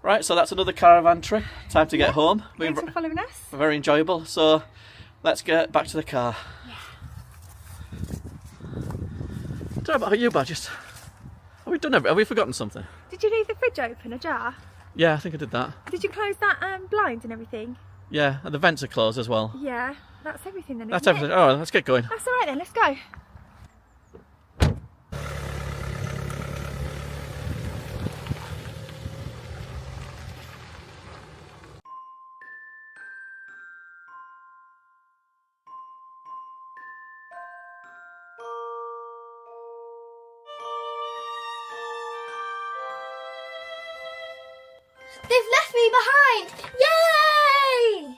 Right, so that's another caravan trip. Time to get home. Thanks for following us. Very enjoyable. So let's get back to the car. Yeah. Don't know about you, Badges. Have we done everything? Have we forgotten something? Did you leave the fridge open, ajar? Yeah, I think I did that. Did you close that blind and everything? Yeah, and the vents are closed as well. Yeah, that's everything then, That's isn't everything. it? Oh, let's get going. That's all right then, let's go. They've left me behind! Yay!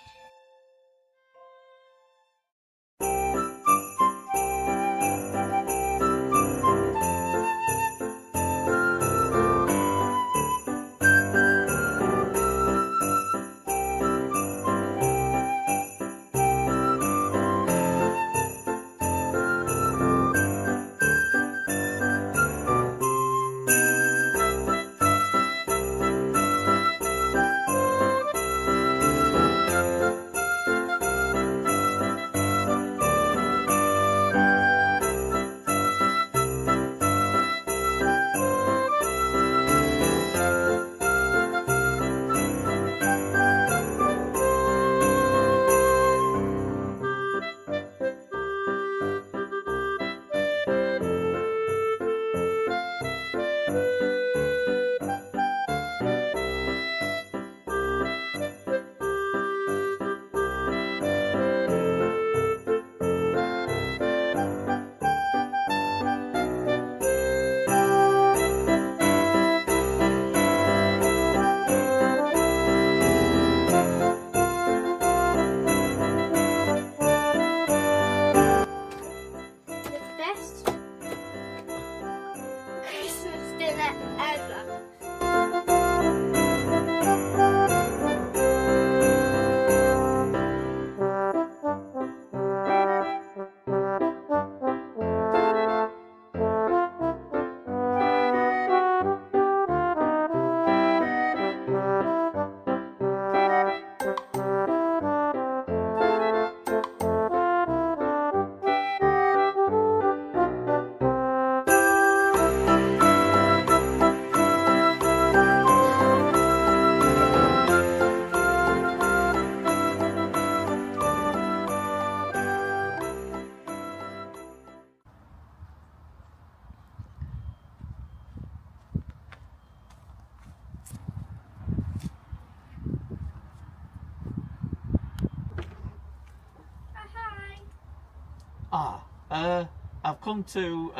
I've come to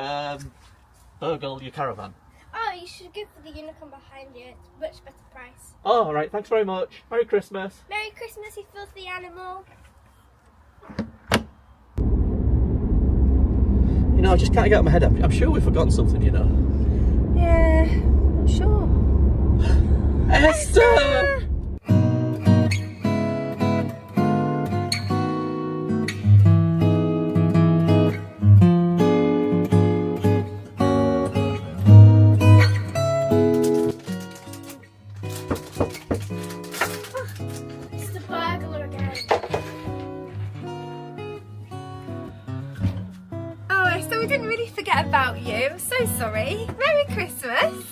burgle your caravan. Oh, you should go for the unicorn behind you. It's a much better price. Oh, all right. Thanks very much. Merry Christmas. Merry Christmas, you filthy animal. You know, I just can't get out of my head. I'm sure we've forgotten something, you know. Yeah, I'm sure. Esther! It's the burglar again. Oh, Esther, we didn't really forget about you. I'm so sorry. Merry Christmas.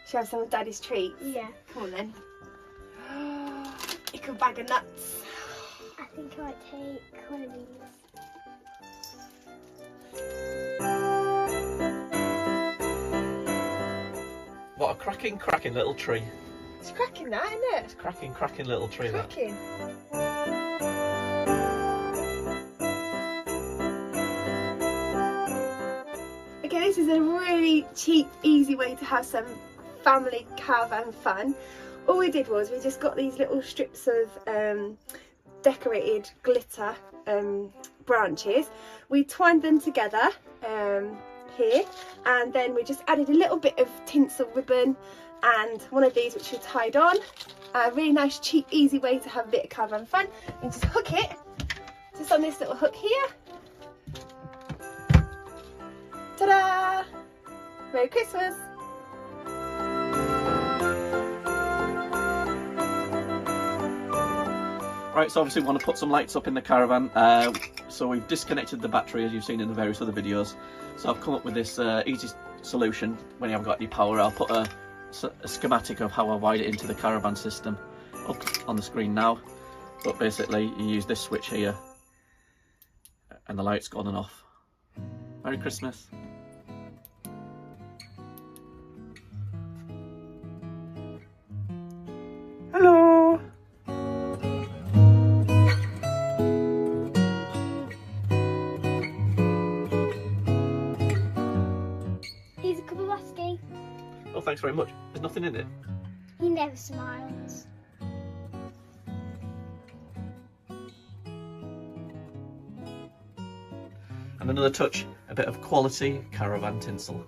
Shall we have some of Daddy's treats? Yeah. Come on then. Equal bag of nuts. I think I might take one of these. What a cracking little tree. It's cracking that, isn't it? It's cracking little tree. That. Cracking. Okay, this is a really cheap, easy way to have some family caravan fun. All we did was we just got these little strips of decorated glitter branches. We twined them together here, and then we just added a little bit of tinsel ribbon and one of these which we tied on. A really nice, cheap, easy way to have a bit of caravan fun. And just hook it just on this little hook here. Ta-da! Merry Christmas! Right, so obviously we want to put some lights up in the caravan. So we've disconnected the battery, as you've seen in the various other videos. So I've come up with this easy solution. When you haven't got any power, I'll put a schematic of how I wire it into the caravan system up on the screen now. But basically you use this switch here and the light's on and off. Merry Christmas. Hello. Here's a cup of whiskey. Oh, thanks very much. There's nothing in it. He never smiles. And another touch, a bit of quality caravan tinsel.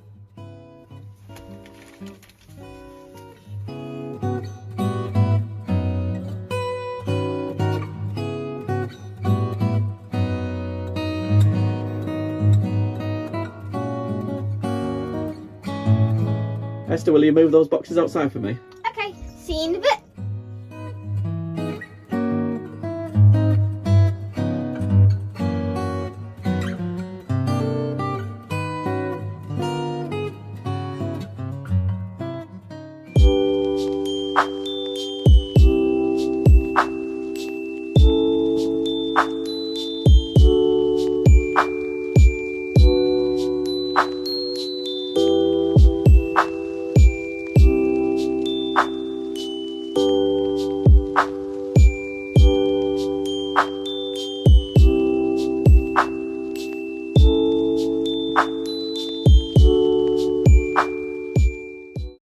Esther, will you move those boxes outside for me?